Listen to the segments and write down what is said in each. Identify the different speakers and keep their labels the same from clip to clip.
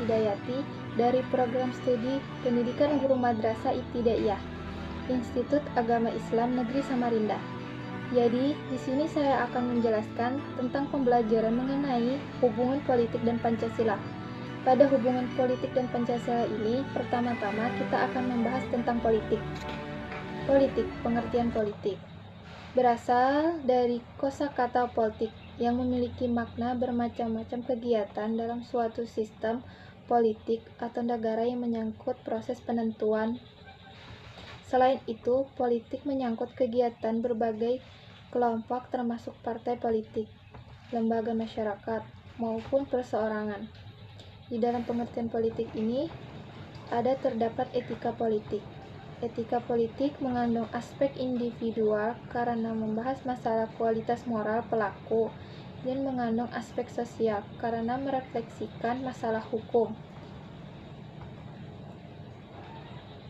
Speaker 1: Hidayati dari Program Studi Pendidikan Guru Madrasah Ibtidaiyah, Institut Agama Islam Negeri Samarinda. Jadi, di sini saya akan menjelaskan tentang pembelajaran mengenai hubungan politik dan Pancasila. Pada hubungan politik dan Pancasila ini, pertama-tama kita akan membahas tentang politik. Politik, pengertian politik berasal dari kosakata politik yang memiliki makna bermacam-macam kegiatan dalam suatu sistem politik atau negara yang menyangkut proses penentuan. Selain itu, politik menyangkut kegiatan berbagai kelompok termasuk partai politik, lembaga masyarakat, maupun perseorangan. Di dalam pengertian politik ini, terdapat etika politik. Etika politik mengandung aspek individual karena membahas masalah kualitas moral pelaku dan mengandung aspek sosial karena merefleksikan masalah hukum.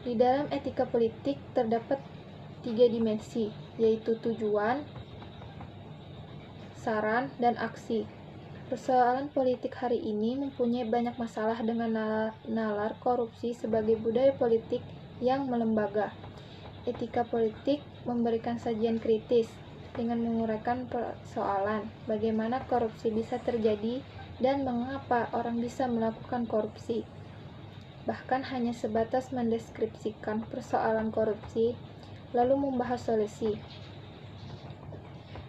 Speaker 1: Di dalam etika politik terdapat 3 dimensi, yaitu tujuan, saran, dan aksi. Persoalan politik hari ini mempunyai banyak masalah dengan nalar korupsi sebagai budaya politik yang melembaga. Etika politik memberikan sajian kritis dengan menguraikan persoalan bagaimana korupsi bisa terjadi dan mengapa orang bisa melakukan korupsi. Bahkan hanya sebatas mendeskripsikan persoalan korupsi, lalu membahas solusi.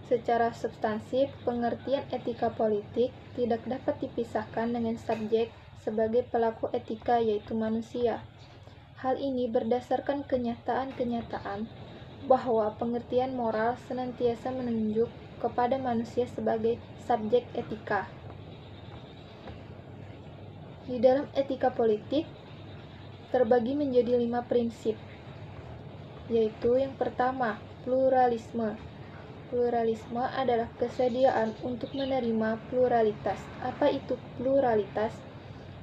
Speaker 1: Secara substansif, pengertian etika politik tidak dapat dipisahkan dengan subjek sebagai pelaku etika, yaitu manusia. Hal ini berdasarkan kenyataan-kenyataan bahwa pengertian moral senantiasa menunjuk kepada manusia sebagai subjek etika. Di dalam etika politik terbagi menjadi 5 prinsip, yaitu yang pertama, pluralisme. Pluralisme adalah kesediaan untuk menerima pluralitas. Apa itu pluralitas?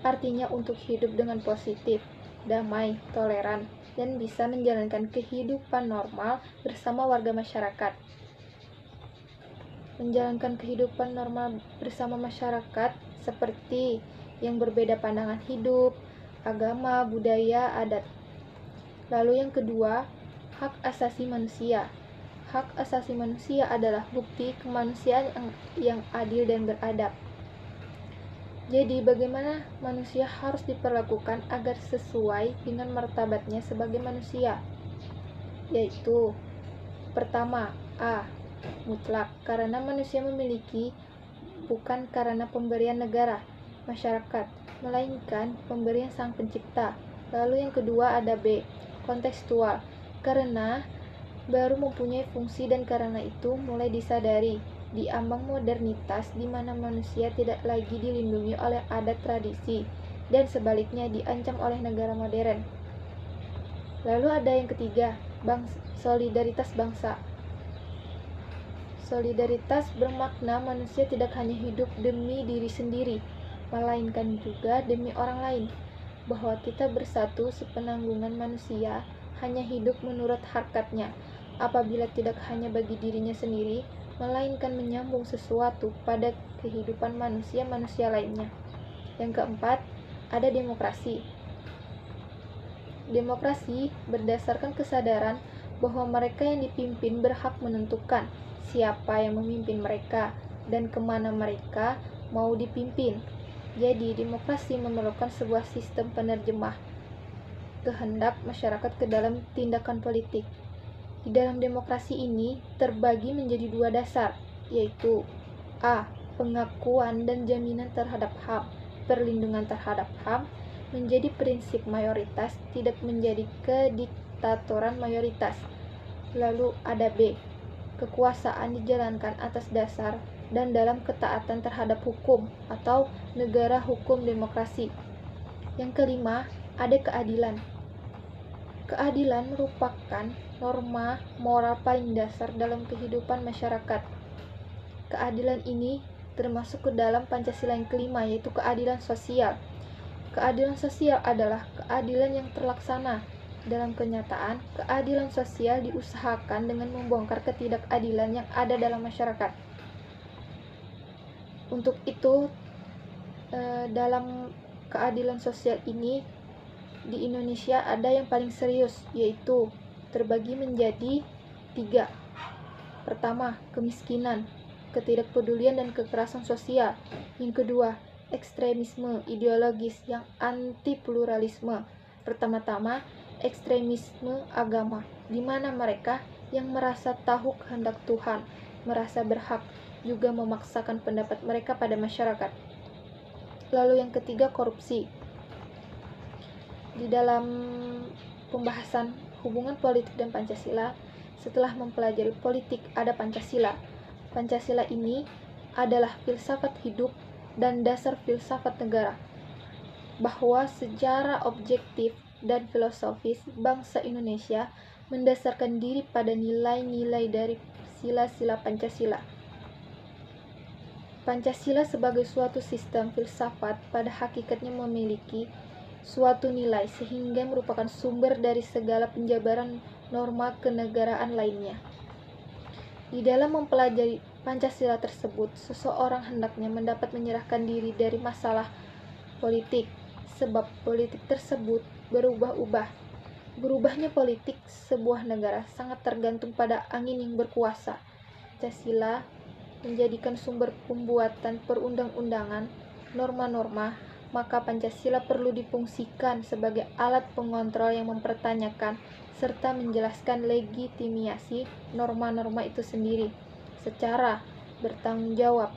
Speaker 1: Artinya untuk hidup dengan positif, damai, toleran, dan bisa menjalankan kehidupan normal bersama warga masyarakat. Menjalankan kehidupan normal bersama masyarakat seperti yang berbeda pandangan hidup, agama, budaya, adat. Lalu yang kedua, hak asasi manusia. Hak asasi manusia adalah bukti kemanusiaan yang adil dan beradab. Jadi, bagaimana manusia harus diperlakukan agar sesuai dengan martabatnya sebagai manusia? Yaitu, pertama, A. Mutlak, karena manusia memiliki bukan karena pemberian negara, masyarakat, melainkan pemberian Sang Pencipta. Lalu yang kedua ada B. Kontekstual, karena baru mempunyai fungsi dan karena itu mulai disadari di ambang modernitas di mana manusia tidak lagi dilindungi oleh adat tradisi dan sebaliknya diancam oleh negara modern. Lalu ada yang ketiga, solidaritas bangsa. Solidaritas bermakna manusia tidak hanya hidup demi diri sendiri, melainkan juga demi orang lain, bahwa kita bersatu sepenanggungan manusia hanya hidup menurut harkatnya, apabila tidak hanya bagi dirinya sendiri, melainkan menyambung sesuatu pada kehidupan manusia-manusia lainnya. Yang keempat, ada demokrasi. Demokrasi berdasarkan kesadaran bahwa mereka yang dipimpin berhak menentukan siapa yang memimpin mereka dan kemana mereka mau dipimpin. Jadi, demokrasi memerlukan sebuah sistem penerjemah kehendak masyarakat ke dalam tindakan politik. Di dalam demokrasi ini terbagi menjadi 2 dasar, yaitu A. Pengakuan dan jaminan terhadap HAM. Perlindungan terhadap HAM menjadi prinsip mayoritas, tidak menjadi kediktatoran mayoritas. Lalu ada B. Kekuasaan dijalankan atas dasar dan dalam ketaatan terhadap hukum atau negara hukum demokrasi. Yang kelima, ada keadilan. Keadilan merupakan norma moral paling dasar dalam kehidupan masyarakat. Keadilan ini termasuk ke dalam Pancasila yang kelima, yaitu keadilan sosial. Keadilan sosial adalah keadilan yang terlaksana. Dalam kenyataan, keadilan sosial diusahakan dengan membongkar ketidakadilan yang ada dalam masyarakat. Untuk itu, dalam keadilan sosial ini di Indonesia ada yang paling serius, yaitu terbagi menjadi 3. Pertama, kemiskinan, ketidakpedulian dan kekerasan sosial. Yang kedua, ekstremisme ideologis yang anti pluralisme. Pertama-tama, ekstremisme agama, di mana mereka yang merasa tahu kehendak Tuhan, merasa berhak, juga memaksakan pendapat mereka pada masyarakat. Lalu yang ketiga, korupsi. Di dalam pembahasan hubungan politik dan Pancasila, setelah mempelajari politik ada Pancasila. Pancasila ini adalah filsafat hidup dan dasar filsafat negara, bahwa secara objektif dan filosofis bangsa Indonesia mendasarkan diri pada nilai-nilai dari sila-sila Pancasila. Pancasila sebagai suatu sistem filsafat pada hakikatnya memiliki suatu nilai sehingga merupakan sumber dari segala penjabaran norma kenegaraan lainnya. Di dalam mempelajari Pancasila tersebut, seseorang hendaknya mendapat menyerahkan diri dari masalah politik, sebab politik tersebut berubah-ubah. Berubahnya politik sebuah negara sangat tergantung pada angin yang berkuasa. Pancasila menjadikan sumber pembuatan perundang-undangan, norma-norma, maka Pancasila perlu difungsikan sebagai alat pengontrol yang mempertanyakan serta menjelaskan legitimasi norma-norma itu sendiri secara bertanggung jawab.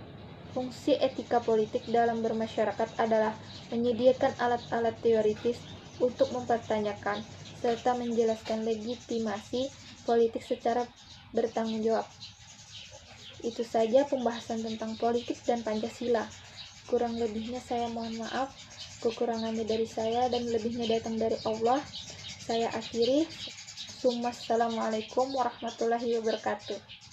Speaker 1: Fungsi etika politik dalam bermasyarakat adalah menyediakan alat-alat teoritis untuk mempertanyakan serta menjelaskan legitimasi politik secara bertanggung jawab. Itu saja pembahasan tentang politik dan Pancasila. Kurang lebihnya saya mohon maaf, kekurangannya dari saya dan lebihnya datang dari Allah. Saya akhiri. Assalamualaikum warahmatullahi wabarakatuh.